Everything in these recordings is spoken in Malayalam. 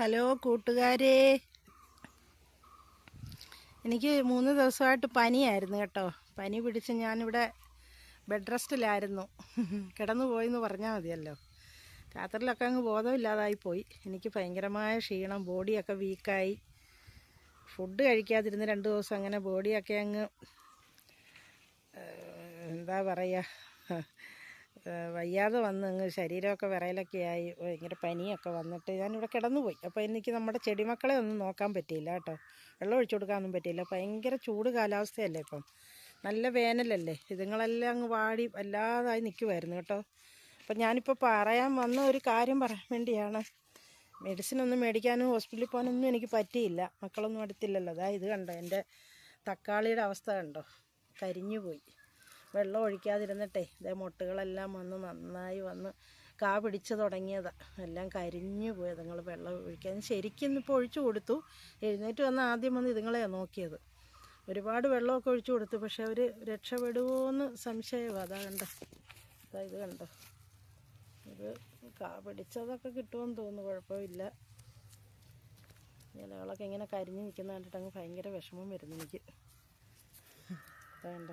ഹലോ കൂട്ടുകാരെ, എനിക്ക് 3 ദിവസമായിട്ട് പനിയായിരുന്നു കേട്ടോ. പനി പിടിച്ച് ഞാനിവിടെ ബെഡ് റെസ്റ്റിലായിരുന്നു. കിടന്നു പോയെന്ന് പറഞ്ഞാൽ മതിയല്ലോ. രാത്രിയിലൊക്കെ അങ്ങ് ബോധമില്ലാതായി പോയി. എനിക്ക് ഭയങ്കരമായ ക്ഷീണം, ബോഡിയൊക്കെ വീക്കായി. ഫുഡ് കഴിക്കാതിരുന്ന് 2 ദിവസം അങ്ങനെ ബോഡിയൊക്കെ അങ്ങ് എന്താ പറയുക, വയ്യാതെ വന്ന് അങ്ങ് ശരീരമൊക്കെ വിറയലൊക്കെ ആയി. ഭയങ്കര പനിയൊക്കെ വന്നിട്ട് ഞാനിവിടെ കിടന്നുപോയി. അപ്പോൾ എനിക്ക് നമ്മുടെ ചെടിമക്കളെ ഒന്നും നോക്കാൻ പറ്റിയില്ല കേട്ടോ. വെള്ളം ഒഴിച്ചു കൊടുക്കാനൊന്നും പറ്റിയില്ല. ഭയങ്കര ചൂട് കാലാവസ്ഥയല്ലേ ഇപ്പം, നല്ല വേനലല്ലേ. ഇതുങ്ങളെല്ലാം അങ്ങ് വാടി വല്ലാതായി നിൽക്കുമായിരുന്നു കേട്ടോ. അപ്പം ഞാനിപ്പോൾ പറയാൻ വന്ന ഒരു കാര്യം പറയാൻ വേണ്ടിയാണ്. മെഡിസിനൊന്നും മേടിക്കാനും ഹോസ്പിറ്റലിൽ പോകാനൊന്നും എനിക്ക് പറ്റിയില്ല. മക്കളൊന്നും അടുത്തില്ലല്ലോ. ഇത് കണ്ടോ, എൻ്റെ തക്കാളിയുടെ അവസ്ഥ കണ്ടോ, കരിഞ്ഞു പോയി. വെള്ളം ഒഴിക്കാതിരുന്നിട്ടേ ഇതേ മുട്ടുകളെല്ലാം വന്ന് നന്നായി വന്ന് കാ പിടിച്ച് തുടങ്ങിയതാണ്. എല്ലാം കരിഞ്ഞു പോയത്. നിങ്ങൾ വെള്ളം ഒഴിക്കാൻ ശരിക്കും ഇപ്പോൾ ഒഴിച്ചു കൊടുത്തു. എഴുന്നേറ്റ് വന്ന് ആദ്യം വന്ന് ഇതുങ്ങളെയാണ് നോക്കിയത്. ഒരുപാട് വെള്ളമൊക്കെ ഒഴിച്ചു കൊടുത്തു, പക്ഷെ അവർ രക്ഷപ്പെടുമോ എന്ന് സംശയമാണ്. അതാ കണ്ടോ, ഇത് കണ്ടോ, ഇത് കാ പിടിച്ചതൊക്കെ കിട്ടുമെന്ന് തോന്നുന്നു. കുഴപ്പമില്ല. ഇലകളൊക്കെ ഇങ്ങനെ കരിഞ്ഞ് നിൽക്കുന്ന കണ്ടിട്ട് അങ്ങ് ഭയങ്കര വിഷമം വരുന്നു എനിക്ക്. വേണ്ട,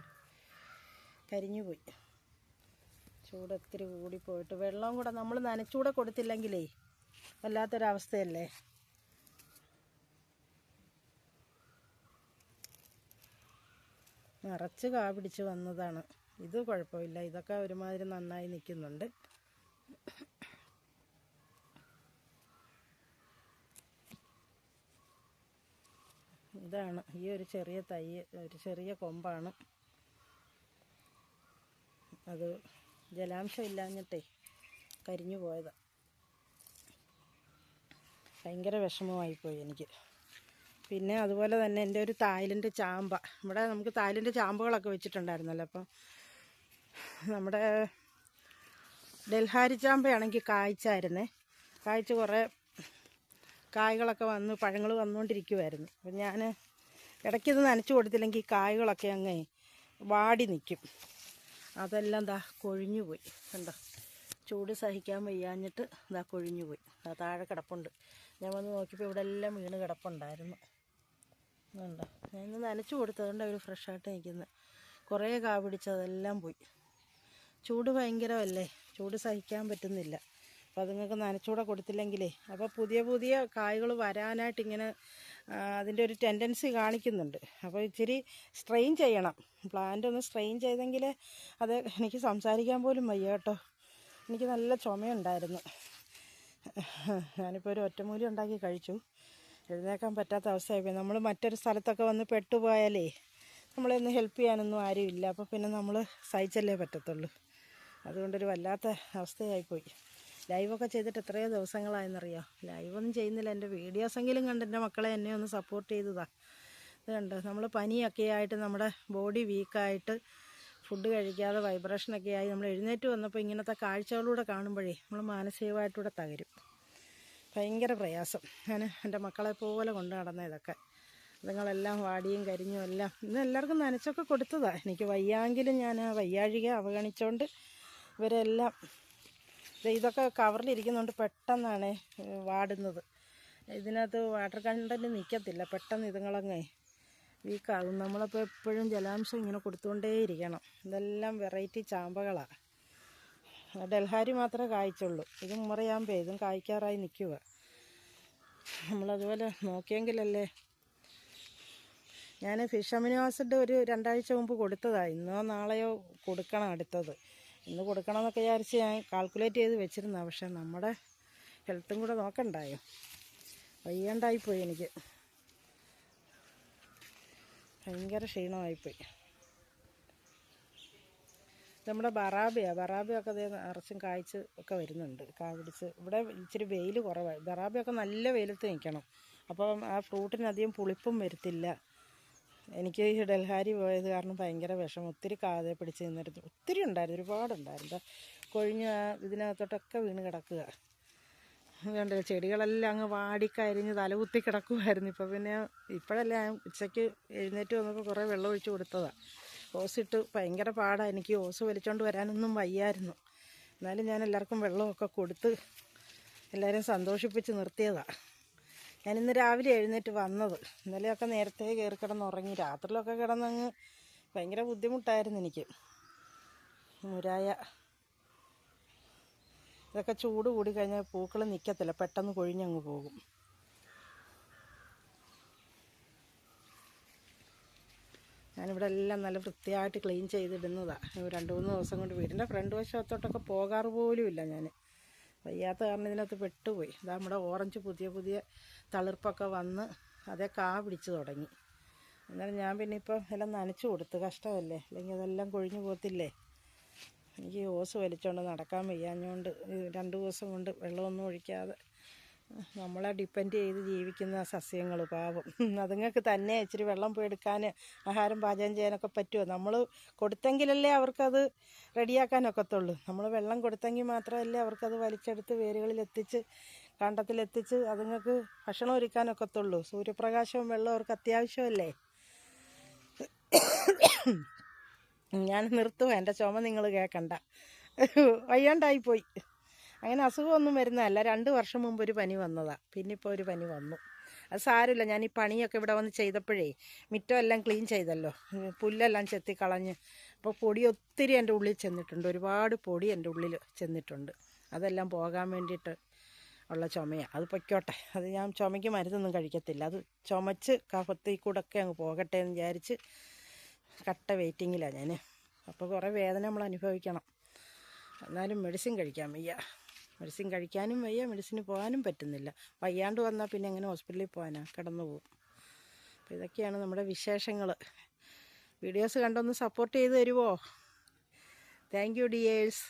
കരിഞ്ഞു പോയി. ചൂട് ഒത്തിരി കൂടിപ്പോയിട്ട് വെള്ളം കൂടെ നമ്മൾ നനച്ചുകൂടെ കൊടുത്തില്ലെങ്കിലേ വല്ലാത്തൊരവസ്ഥയല്ലേ. നിറച്ച് കാ പിടിച്ച് വന്നതാണ്. ഇത് കുഴപ്പമില്ല, ഇതൊക്കെ ഒരുമാതിരി നന്നായി നിൽക്കുന്നുണ്ട്. ഇതാണ് ഈ ഒരു ചെറിയ തൈ, ഒരു ചെറിയ കൊമ്പാണ്. അത് ജലാംശം ഇല്ലാഞ്ഞിട്ടേ കരിഞ്ഞു പോയതാണ്. ഭയങ്കര വിഷമമായിപ്പോയി എനിക്ക്. പിന്നെ അതുപോലെ തന്നെ എൻ്റെ ഒരു തായ്ലൻഡ് ചാമ്പ, ഇവിടെ നമുക്ക് തായ്ലൻഡ് ചാമ്പകളൊക്കെ വെച്ചിട്ടുണ്ടായിരുന്നല്ലോ. അപ്പം നമ്മുടെ ഡൽഹാരി ചാമ്പയാണെങ്കിൽ കായ്ച്ചായിരുന്നേ. കായ്ച്ച് കുറേ കായ്കളൊക്കെ വന്ന് പഴങ്ങൾ വന്നുകൊണ്ടിരിക്കുമായിരുന്നു. അപ്പം ഞാൻ ഇടയ്ക്കിത് നനച്ചു കൊടുത്തില്ലെങ്കിൽ കായ്കളൊക്കെ അങ്ങ് വാടി നിൽക്കും. അതെല്ലാം കൊഴിഞ്ഞു പോയി. കണ്ടോ, ചൂട് സഹിക്കാൻ വയ്യാഞ്ഞിട്ട് കൊഴിഞ്ഞു പോയി. താഴെ കിടപ്പുണ്ട്. ഞാൻ വന്ന് നോക്കിയപ്പോൾ ഇവിടെ എല്ലാം വീണ് കിടപ്പുണ്ടായിരുന്നു. കണ്ടോ, ഞാൻ ഇന്ന് നനച്ചു കൊടുത്തതുകൊണ്ട് അവർ ഫ്രഷായിട്ട് നിൽക്കുന്നത്. കുറേ കാ പിടിച്ചതെല്ലാം പോയി. ചൂട് ഭയങ്കരമല്ലേ, ചൂട് സഹിക്കാൻ പറ്റുന്നില്ല. അപ്പോൾ അതുങ്ങൾക്ക് നനച്ചുകൂടെ കൊടുത്തില്ലെങ്കിലേ അപ്പോൾ പുതിയ പുതിയ കായ്കൾ വരാനായിട്ടിങ്ങനെ അതിൻ്റെ ഒരു ടെൻഡൻസി കാണിക്കുന്നുണ്ട്. അപ്പോൾ ഇച്ചിരി സ്ട്രെയിൻ ചെയ്യണം. പ്ലാന്റ് ഒന്ന് സ്ട്രെയിൻ ചെയ്തെങ്കിൽ അത് എനിക്ക് സംസാരിക്കാൻ പോലും വയ്യ കേട്ടോ. എനിക്ക് നല്ല ചുമയുണ്ടായിരുന്നു. ഞാനിപ്പോൾ ഒരു ഒറ്റമൂലി ഉണ്ടാക്കി കഴിച്ചു. എഴുന്നേക്കാൻ പറ്റാത്ത അവസ്ഥയായിപ്പോയി. നമ്മൾ മറ്റൊരു സ്ഥലത്തൊക്കെ വന്ന് പെട്ടുപോയാലേ നമ്മളെയൊന്ന് ഹെൽപ്പ് ചെയ്യാനൊന്നും ആരുമില്ല. അപ്പോൾ പിന്നെ നമ്മൾ സഹിച്ചല്ലേ പറ്റത്തുള്ളൂ. അതുകൊണ്ടൊരു വല്ലാത്ത അവസ്ഥയായിപ്പോയി. ലൈവൊക്കെ ചെയ്തിട്ട് എത്രയോ ദിവസങ്ങളായെന്നറിയാം. ലൈവൊന്നും ചെയ്യുന്നില്ല, എൻ്റെ വീഡിയോസെങ്കിലും കണ്ട് എൻ്റെ മക്കളെ എന്നെ ഒന്ന് സപ്പോർട്ട് ചെയ്തതാണ്. ഇത് കണ്ടോ, നമ്മൾ പനിയൊക്കെ ആയിട്ട് നമ്മുടെ ബോഡി വീക്കായിട്ട് ഫുഡ് കഴിക്കാതെ വൈബ്രേഷനൊക്കെ ആയി നമ്മൾ എഴുന്നേറ്റ് വന്നപ്പോൾ ഇങ്ങനത്തെ കാഴ്ചകളിലൂടെ കാണുമ്പോഴേ നമ്മൾ മാനസികമായിട്ടൂടെ തകരും. ഭയങ്കര പ്രയാസം. ഞാൻ എൻ്റെ മക്കളെ പോലെ കൊണ്ട് നടന്ന ഇതൊക്കെ അതുങ്ങളെല്ലാം വാടിയും കരിഞ്ഞും എല്ലാം ഇന്ന് എല്ലാവർക്കും നനച്ചൊക്കെ കൊടുത്തതാണ്. എനിക്ക് വയ്യാങ്കിലും ഞാൻ ആ വയ്യാഴിക അവഗണിച്ചുകൊണ്ട് ഇവരെല്ലാം ഇതൊക്കെ കവറിലിരിക്കുന്നതുകൊണ്ട് പെട്ടെന്നാണ് വാടുന്നത്. ഇതിനകത്ത് വാട്ടർ കണ്ടൻറ്റ് നിൽക്കത്തില്ല, പെട്ടെന്ന് ഇതുങ്ങളങ്ങ് വീക്കാകും. നമ്മളപ്പോൾ എപ്പോഴും ജലാംശം ഇങ്ങനെ കൊടുത്തുകൊണ്ടേയിരിക്കണം. ഇതെല്ലാം വെറൈറ്റി ചാമ്പകളാണ്. ഡൽഹാരി മാത്രമേ കായ്ച്ചുള്ളൂ. ഇതും മുറയാകുമ്പോൾ ഇതും കായ്ക്കാറായി നിൽക്കുക. നമ്മളതുപോലെ നോക്കിയെങ്കിലല്ലേ. ഞാൻ ഫിഷ് അമിനോ ആസിഡ് ഒരു 2 ആഴ്ച മുമ്പ് കൊടുത്തതാണ്. ഇന്നോ നാളെയോ കൊടുക്കണം അടുത്തത്. ഇന്ന് കൊടുക്കണമെന്നൊക്കെ വിചാരിച്ച് ഞാൻ കാൽക്കുലേറ്റ് ചെയ്ത് വെച്ചിരുന്നതാണ്. പക്ഷേ നമ്മുടെ ഹെൽത്തും കൂടെ നോക്കണ്ടായോ. വയ്യാണ്ടായിപ്പോയി എനിക്ക്, ഭയങ്കര ക്ഷീണമായിപ്പോയി. നമ്മുടെ ബറാബിയൊക്കെ അതേ നിറച്ചും കായ്ച്ച് ഒക്കെ വരുന്നുണ്ട്. കാ പിടിച്ച് ഇവിടെ ഇച്ചിരി വെയിൽ കുറവാണ്. ബറാബിയൊക്കെ നല്ല വെയിലത്ത് നിൽക്കണം, അപ്പം ആ ഫ്രൂട്ടിനധികം പുളിപ്പും വരത്തില്ല. എനിക്ക് ഈ ഡൽഹാരി പോയത് കാരണം ഭയങ്കര വിഷമം. ഒത്തിരി കാതെ പിടിച്ച് നിന്നിരുന്നു. ഒത്തിരി ഉണ്ടായിരുന്നു, ഒരുപാടുണ്ടായിരുന്നു. കൊഴിഞ്ഞ് ഇതിനകത്തോട്ടൊക്കെ വീണ് കിടക്കുക. അതുകൊണ്ട് ചെടികളെല്ലാം അങ്ങ് വാടിക്കരിഞ്ഞ് തലകുത്തി കിടക്കുമായിരുന്നു. ഇപ്പോൾ പിന്നെ ഇപ്പോഴല്ലേ ഞാൻ ഉച്ചയ്ക്ക് എഴുന്നേറ്റ് വന്നപ്പോൾ കുറേ വെള്ളം ഒഴിച്ച് കൊടുത്തതാണ്. ഓസിട്ട് ഭയങ്കര പാടാണ് എനിക്ക്. ഓസ് വലിച്ചുകൊണ്ട് വരാനൊന്നും വയ്യായിരുന്നു. എന്നാലും ഞാൻ എല്ലാവർക്കും വെള്ളമൊക്കെ കൊടുത്ത് എല്ലാവരെയും സന്തോഷിപ്പിച്ച് നിർത്തിയതാണ്. ഞാനിന്ന് രാവിലെ എഴുന്നേറ്റ് വന്നത്. ഇന്നലെയൊക്കെ നേരത്തെ കയറി കിടന്നുറങ്ങി. രാത്രിയിലൊക്കെ കിടന്നങ്ങ് ഭയങ്കര ബുദ്ധിമുട്ടായിരുന്നു എനിക്ക്. മുരായ ഇതൊക്കെ ചൂട് കൂടി കഴിഞ്ഞാൽ പൂക്കൾ നിൽക്കത്തില്ല, പെട്ടെന്ന് കൊഴിഞ്ഞങ്ങ് പോകും. ഞാനിവിടെ എല്ലാം നല്ല വൃത്തിയായിട്ട് ക്ലീൻ ചെയ്തിടുന്നതാണ്. 2-3 ദിവസം കൊണ്ട് വീടിൻ്റെ ഫ്രണ്ട് വശത്തോട്ടൊക്കെ പോകാറ് പോലുമില്ല ഞാൻ. വയ്യാത്ത കാരണം ഇതിനകത്ത് പെട്ടുപോയി. ഇതാ നമ്മുടെ ഓറഞ്ച് പുതിയ തളിർപ്പൊക്കെ വന്ന് അതേ കാ പിടിച്ച് തുടങ്ങി. എന്നാലും ഞാൻ പിന്നെ ഇപ്പോൾ എല്ലാം നനച്ചു കൊടുത്ത്. കഷ്ടമല്ലേ, അല്ലെങ്കിൽ അതെല്ലാം കൊഴിഞ്ഞു പോകത്തില്ലേ. എനിക്ക് ഓസ് വലിച്ചുകൊണ്ട് നടക്കാൻ വയ്യാഞ്ഞുകൊണ്ട് 2 ദിവസം കൊണ്ട് വെള്ളമൊന്നും ഒഴിക്കാതെ നമ്മളെ ഡിപ്പെൻഡ് ചെയ്ത് ജീവിക്കുന്ന സസ്യങ്ങൾ പാവം. അതുങ്ങൾക്ക് തന്നെ ഇച്ചിരി വെള്ളം പോയി എടുക്കാൻ, ആഹാരം പാചകം ചെയ്യാനൊക്കെ പറ്റുമോ? നമ്മൾ കൊടുത്തെങ്കിലല്ലേ അവർക്കത് റെഡിയാക്കാനൊക്കത്തുള്ളൂ. നമ്മൾ വെള്ളം കൊടുത്തെങ്കിൽ മാത്രമല്ലേ അവർക്കത് വലിച്ചെടുത്ത് വേരുകളിലെത്തിച്ച് കാണ്ടത്തിലെത്തിച്ച് അതുങ്ങൾക്ക് ഭക്ഷണം ഒരുക്കാനൊക്കത്തുള്ളൂ. സൂര്യപ്രകാശവും വെള്ളവും അവർക്ക് അത്യാവശ്യമല്ലേ. ഞാൻ നിർത്തുക, എൻ്റെ ചുമ നിങ്ങൾ കേൾക്കണ്ട. വയ്യാണ്ടായിപ്പോയി. അങ്ങനെ അസുഖമൊന്നും വരുന്നതല്ല. 2 വർഷം മുമ്പ് ഒരു പനി വന്നതാണ്. പിന്നെ ഇപ്പോൾ ഒരു പനി വന്നു. അത് സാരമില്ല. ഞാൻ ഈ പണിയൊക്കെ ഇവിടെ വന്ന് ചെയ്തപ്പോഴേ മുറ്റമെല്ലാം ക്ലീൻ ചെയ്തല്ലോ, പുല്ലെല്ലാം ചെത്തിക്കളഞ്ഞ്. അപ്പോൾ പൊടി ഒത്തിരി എൻ്റെ ഉള്ളിൽ ചെന്നിട്ടുണ്ട്. ഒരുപാട് പൊടി എൻ്റെ ഉള്ളിൽ ചെന്നിട്ടുണ്ട്. അതെല്ലാം പോകാൻ വേണ്ടിയിട്ട് ഉള്ള ചുമയാണ്. അത് പൊയ്ക്കോട്ടെ. അത് ഞാൻ ചുമയ്ക്ക് മരുന്നൊന്നും കഴിക്കത്തില്ല. അത് ചുമച്ച് കഫത്തിൽ കൂടെയൊക്കെ അങ്ങ് പോകട്ടെ എന്ന് വിചാരിച്ച് കട്ട വെയിറ്റിങ്ങിലാണ് ഞാൻ. അപ്പോൾ കുറേ വേദന നമ്മൾ അനുഭവിക്കണം. എന്നാലും മെഡിസിൻ കഴിക്കാൻ വയ്യ. മെഡിസിൻ കഴിക്കാനും വയ്യ, മെഡിസിന് പോകാനും പറ്റുന്നില്ല. വയ്യാണ്ട് വന്നാൽ പിന്നെ എങ്ങനെ ഹോസ്പിറ്റലിൽ പോകാനാ? കിടന്നു പോകും. അപ്പോൾ ഇതൊക്കെയാണ് നമ്മുടെ വിശേഷങ്ങൾ. വീഡിയോസ് കണ്ടൊന്ന് സപ്പോർട്ട് ചെയ്ത് തരുമോ? Thank you dears.